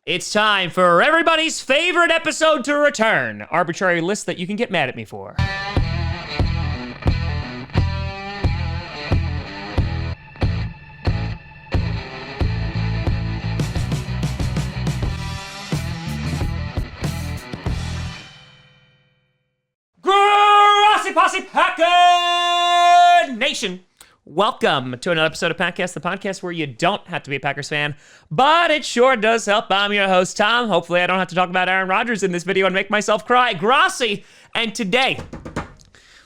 It's time for everybody's favorite episode to return. Arbitrary list that you can get mad at me for. Grossi Posse Packer Nation. Welcome to another episode of Packcast, the podcast where you don't have to be a Packers fan, but it sure does help. I'm your host, Tom. Hopefully I don't have to talk about Aaron Rodgers in this video and make myself cry. Grossi. And today,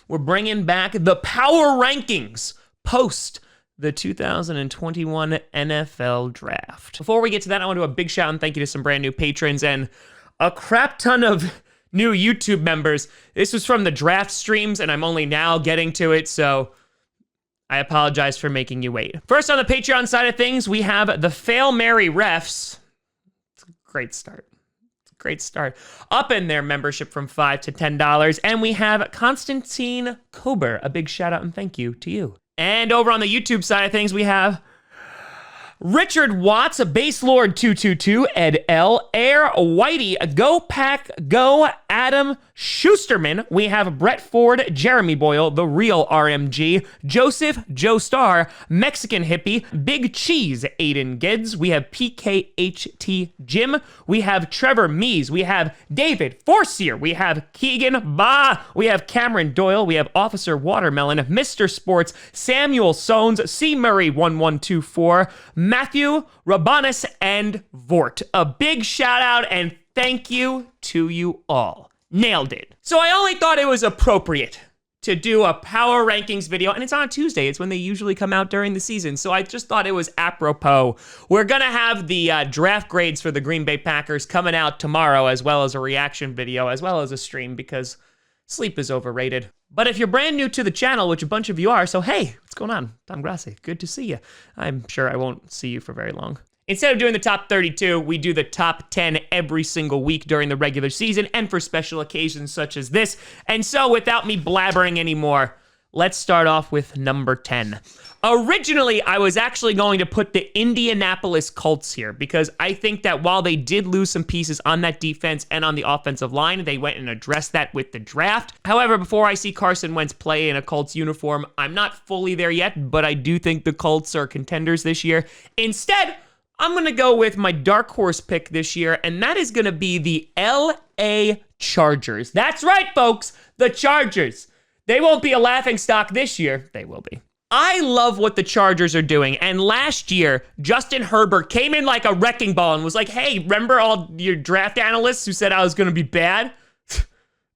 we're bringing back the power rankings post the 2021 NFL Draft. Before we get to that, I want to do a big shout and thank you to some brand new patrons and a crap ton of new YouTube members. This was from the draft streams, and I'm only now getting to it, so I apologize for making you wait. First, on the Patreon side of things, we have the Fail Mary Refs. It's a great start. It's a great start. Up in their membership from $5 to $10. And we have Constantine Kober. A big shout out and thank you to you. And over on the YouTube side of things, we have Richard Watts, Base Lord 222, Ed L, Air Whitey, Go Pack Go, Adam Schusterman. We have Brett Ford, Jeremy Boyle, The Real RMG, Joseph, Joe Star, Mexican Hippie, Big Cheese, Aiden Gids. We have PKHT Jim. We have Trevor Mees. We have David Forcier. We have Keegan Ba. We have Cameron Doyle. We have Officer Watermelon, Mr. Sports, Samuel Sones, C. Murray 1124, Matthew, Rabanus, and Vort. A big shout out and thank you to you all. Nailed it. So I only thought it was appropriate to do a power rankings video, and it's on a Tuesday. It's when they usually come out during the season, so I just thought it was apropos. We're gonna have the draft grades for the Green Bay Packers coming out tomorrow, as well as a reaction video, as well as a stream, because sleep is overrated. But if you're brand new to the channel, which a bunch of you are, so hey, what's going on? Tom Grossi, good to see you. I'm sure I won't see you for very long. Instead of doing the top 32, we do the top 10 every single week during the regular season and for special occasions such as this. And so without me blabbering anymore, let's start off with number 10. Originally, I was actually going to put the Indianapolis Colts here because I think that while they did lose some pieces on that defense and on the offensive line, they went and addressed that with the draft. However, before I see Carson Wentz play in a Colts uniform, I'm not fully there yet, but I do think the Colts are contenders this year. Instead, I'm going to go with my dark horse pick this year, and that is going to be the LA Chargers. That's right, folks, the Chargers. They won't be a laughingstock this year. They will be. I love what the Chargers are doing, and last year, Justin Herbert came in like a wrecking ball and was like, hey, remember all your draft analysts who said I was going to be bad?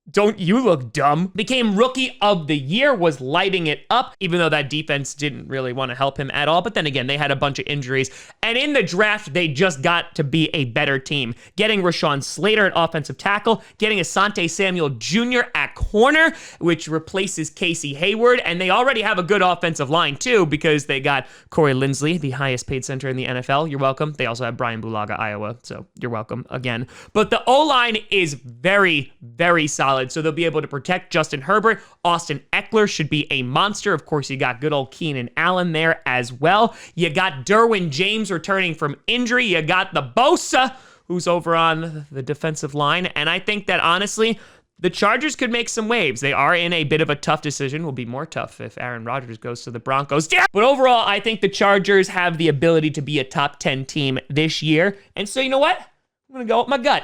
Don't you look dumb? Became Rookie of the Year, was lighting it up, even though that defense didn't really want to help him at all. But then again, they had a bunch of injuries. And in the draft, they just got to be a better team. Getting Rashawn Slater at offensive tackle, getting Asante Samuel Jr. at corner, which replaces Casey Hayward. And they already have a good offensive line, too, because they got Corey Linsley, the highest paid center in the NFL. You're welcome. They also have Brian Bulaga, Iowa. So you're welcome again. But the O-line is very, very solid. So they'll be able to protect Justin Herbert. Austin Eckler should be a monster. Of course, you got good old Keenan Allen there as well. You got Derwin James returning from injury. You got the Bosa, who's over on the defensive line. And I think that, honestly, the Chargers could make some waves. They are in a bit of a tough decision. Will be more tough if Aaron Rodgers goes to the Broncos. Yeah! But overall, I think the Chargers have the ability to be a top 10 team this year. And so, you know what? I'm going to go with my gut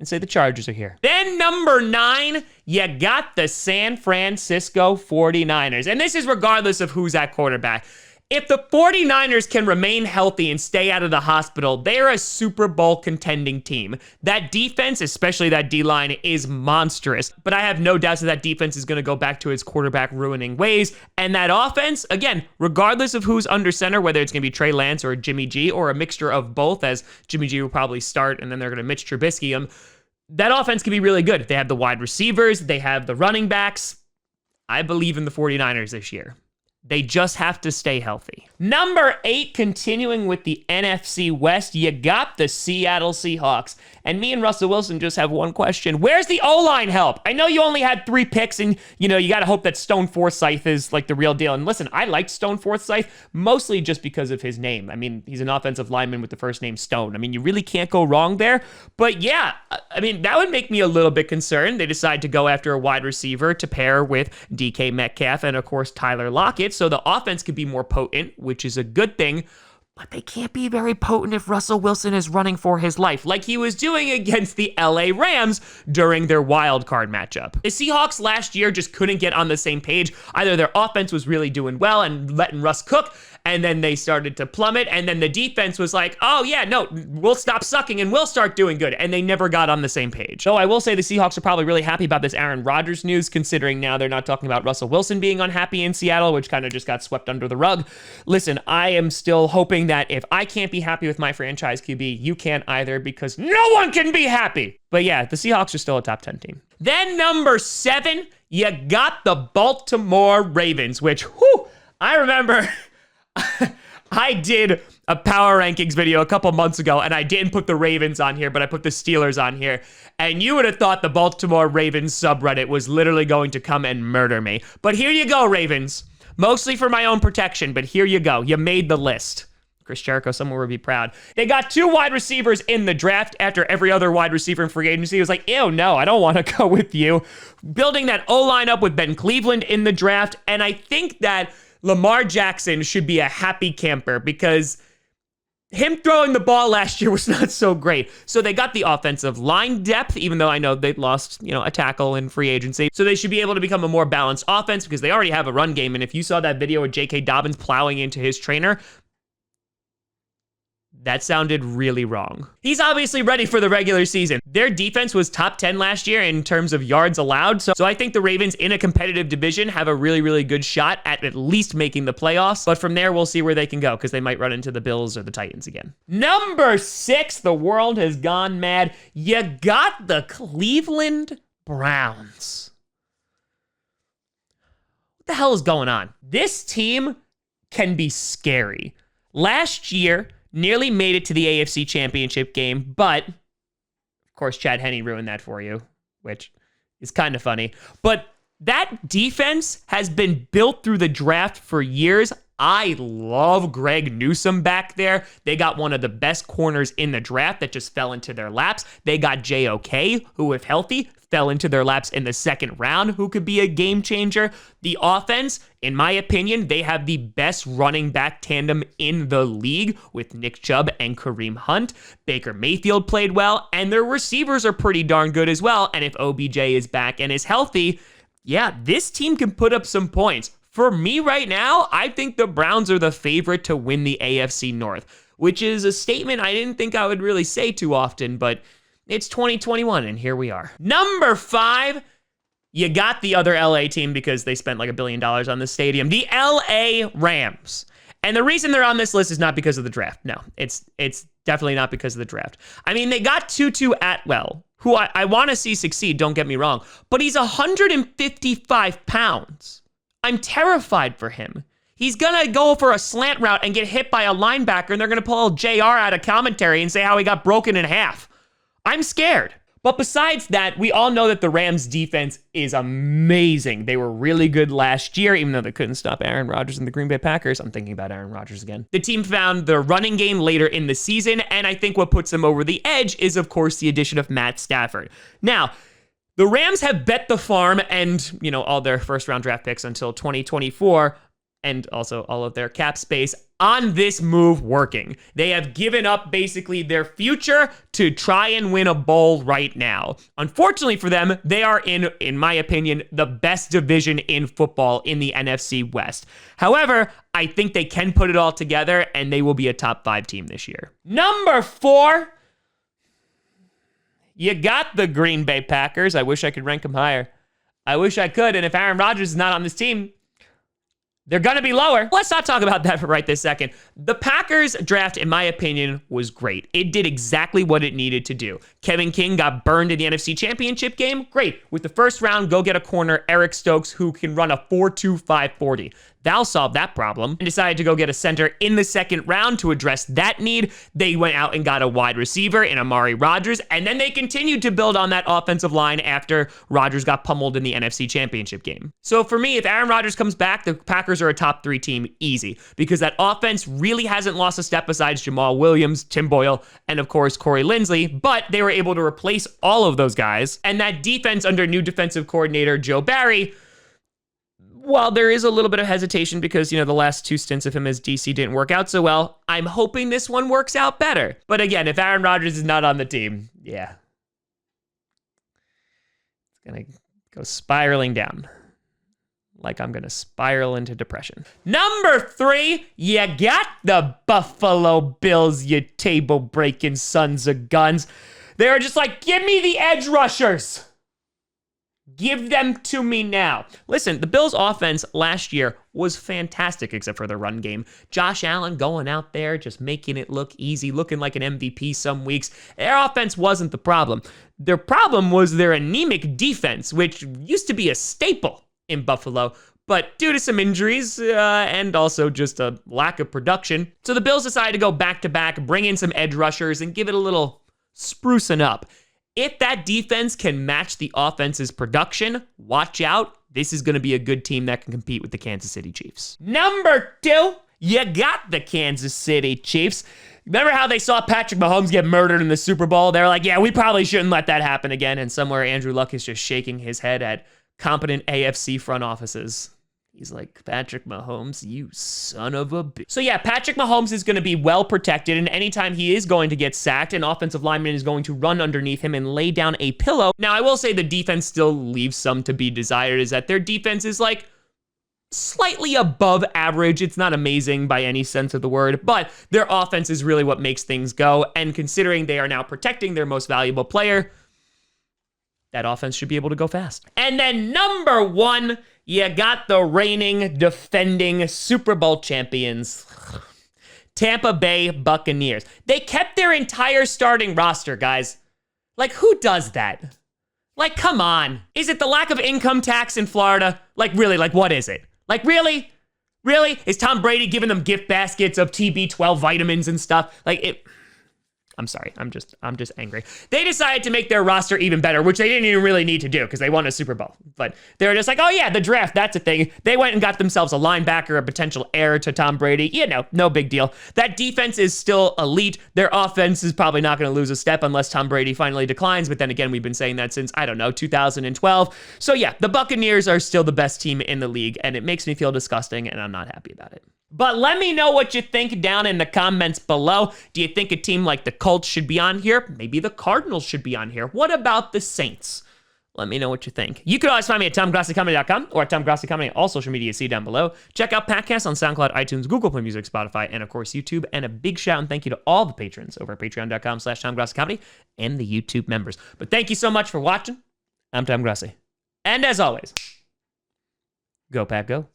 and say the Chargers are here. Then number 9, you got the San Francisco 49ers. And this is regardless of who's at quarterback. If the 49ers can remain healthy and stay out of the hospital, they're a Super Bowl contending team. That defense, especially that D-line, is monstrous. But I have no doubts that that defense is going to go back to its quarterback ruining ways. And that offense, again, regardless of who's under center, whether it's going to be Trey Lance or Jimmy G or a mixture of both, as Jimmy G will probably start and then they're going to Mitch Trubisky him, that offense can be really good. They have the wide receivers. They have the running backs. I believe in the 49ers this year. They just have to stay healthy. Number 8, continuing with the NFC West, you got the Seattle Seahawks. And me and Russell Wilson just have one question. Where's the O-line help? I know you only had 3 picks, and, you got to hope that Stone Forsythe is like the real deal. And listen, I liked Stone Forsythe mostly just because of his name. I mean, he's an offensive lineman with the first name Stone. I mean, you really can't go wrong there. But yeah, I mean, that would make me a little bit concerned. They decide to go after a wide receiver to pair with DK Metcalf and, of course, Tyler Lockett, so the offense could be more potent, which is a good thing. But they can't be very potent if Russell Wilson is running for his life, like he was doing against the LA Rams during their wild card matchup. The Seahawks last year just couldn't get on the same page. Either their offense was really doing well and letting Russ cook, and then they started to plummet, and then the defense was like, oh yeah, no, we'll stop sucking and we'll start doing good, and they never got on the same page. So I will say the Seahawks are probably really happy about this Aaron Rodgers news, considering now they're not talking about Russell Wilson being unhappy in Seattle, which kind of just got swept under the rug. Listen, I am still hoping that if I can't be happy with my franchise QB, you can't either, because no one can be happy. But yeah, the Seahawks are still a top 10 team. Then number 7, you got the Baltimore Ravens, which, whew, I remember I did a power rankings video a couple months ago, and I didn't put the Ravens on here, but I put the Steelers on here. And you would have thought the Baltimore Ravens subreddit was literally going to come and murder me. But here you go, Ravens. Mostly for my own protection, but here you go. You made the list. Chris Jericho, someone would be proud. They got 2 wide receivers in the draft after every other wide receiver in free agency was like, ew, no, I don't want to go with you. Building that O-line up with Ben Cleveland in the draft, and I think that Lamar Jackson should be a happy camper because him throwing the ball last year was not so great. So they got the offensive line depth, even though I know they lost, a tackle in free agency. So they should be able to become a more balanced offense because they already have a run game. And if you saw that video of J.K. Dobbins plowing into his trainer, that sounded really wrong. He's obviously ready for the regular season. Their defense was top 10 last year in terms of yards allowed. So I think the Ravens in a competitive division have a really, really good shot at least making the playoffs. But from there, we'll see where they can go because they might run into the Bills or the Titans again. Number 6, the world has gone mad. You got the Cleveland Browns. What the hell is going on? This team can be scary. Last year, nearly made it to the AFC Championship game, but of course, Chad Henne ruined that for you, which is kind of funny. But that defense has been built through the draft for years. I love Greg Newsome back there. They got one of the best corners in the draft that just fell into their laps. They got JOK, who, if healthy, fell into their laps in the second round, who could be a game changer. The offense, in my opinion, they have the best running back tandem in the league with Nick Chubb and Kareem Hunt. Baker Mayfield played well, and their receivers are pretty darn good as well. And if OBJ is back and is healthy, yeah, this team can put up some points. For me right now, I think the Browns are the favorite to win the AFC North, which is a statement I didn't think I would really say too often, but it's 2021, and here we are. Number 5, you got the other LA team because they spent like $1 billion on the stadium, the LA Rams. And the reason they're on this list is not because of the draft. No, it's definitely not because of the draft. I mean, they got Tutu Atwell, who I want to see succeed, don't get me wrong, but he's 155 pounds. I'm terrified for him. He's going to go for a slant route and get hit by a linebacker, and they're going to pull JR out of commentary and say how he got broken in half. I'm scared. But besides that, we all know that the Rams defense is amazing. They were really good last year, even though they couldn't stop Aaron Rodgers and the Green Bay Packers. I'm thinking about Aaron Rodgers again. The team found their running game later in the season, and I think what puts them over the edge is, of course, the addition of Matt Stafford. Now, the Rams have bet the farm and, all their first-round draft picks until 2024, and also all of their cap space on this move working. They have given up basically their future to try and win a bowl right now. Unfortunately for them, they are in my opinion, the best division in football in the NFC West. However, I think they can put it all together and they will be a top 5 team this year. Number 4, you got the Green Bay Packers. I wish I could rank them higher. I wish I could, and if Aaron Rodgers is not on this team, They're going to be lower. Let's not talk about that for right this second. The Packers draft, in my opinion, was great. It did exactly what it needed to do. Kevin King got burned in the NFC Championship game. Great. With the first round, go get a corner, Eric Stokes, who can run a 4.25 40. That'll solve that problem. And decided to go get a center in the second round to address that need. They went out and got a wide receiver in Amari Rodgers, and then they continued to build on that offensive line after Rodgers got pummeled in the NFC Championship game. So for me, if Aaron Rodgers comes back, the Packers are a top 3 team easy, because that offense really hasn't lost a step besides Jamal Williams, Tim Boyle, and of course Corey Linsley, but they were able to replace all of those guys. And that defense under new defensive coordinator Joe Barry, while there is a little bit of hesitation because, the last 2 stints of him as DC didn't work out so well, I'm hoping this one works out better. But again, if Aaron Rodgers is not on the team, yeah, it's going to go spiraling down. Like I'm going to spiral into depression. Number 3, you got the Buffalo Bills, you table-breaking sons of guns. They were just like, give me the edge rushers. Give them to me now. Listen, the Bills' offense last year was fantastic except for the run game. Josh Allen going out there, just making it look easy, looking like an MVP some weeks. Their offense wasn't the problem. Their problem was their anemic defense, which used to be a staple in Buffalo, but due to some injuries and also just a lack of production. So the Bills decided to go back-to-back, bring in some edge rushers, and give it a little sprucing up. If that defense can match the offense's production, watch out. This is going to be a good team that can compete with the Kansas City Chiefs. Number 2, you got the Kansas City Chiefs. Remember how they saw Patrick Mahomes get murdered in the Super Bowl? They're like, yeah, we probably shouldn't let that happen again. And somewhere Andrew Luck is just shaking his head at competent AFC front offices. He's like, Patrick Mahomes, you son of a bitch. So yeah, Patrick Mahomes is going to be well protected, and anytime he is going to get sacked, an offensive lineman is going to run underneath him and lay down a pillow. Now, I will say the defense still leaves some to be desired, is that their defense is like slightly above average. It's not amazing by any sense of the word, but their offense is really what makes things go, and considering they are now protecting their most valuable player, that offense should be able to go fast. And then number 1, you got the reigning, defending Super Bowl champions, Tampa Bay Buccaneers. They kept their entire starting roster, guys. Like, who does that? Like, come on. Is it the lack of income tax in Florida? Like, really, like, what is it? Like, really? Really? Is Tom Brady giving them gift baskets of TB12 vitamins and stuff? Like, I'm sorry, I'm just angry. They decided to make their roster even better, which they didn't even really need to do because they won a Super Bowl. But they were just like, oh yeah, the draft, that's a thing. They went and got themselves a linebacker, a potential heir to Tom Brady. No big deal. That defense is still elite. Their offense is probably not going to lose a step unless Tom Brady finally declines. But then again, we've been saying that since, 2012. So yeah, the Buccaneers are still the best team in the league, and it makes me feel disgusting, and I'm not happy about it. But let me know what you think down in the comments below. Do you think a team like the Colts should be on here? Maybe the Cardinals should be on here. What about the Saints? Let me know what you think. You can always find me at TomGrossiComedy.com or at TomGrossiComedy, all social media you see down below. Check out podcasts on SoundCloud, iTunes, Google Play Music, Spotify, and of course YouTube. And a big shout and thank you to all the patrons over at patreon.com/TomGrossiComedy and the YouTube members. But thank you so much for watching. I'm Tom Grossi. And as always, go Pack Go.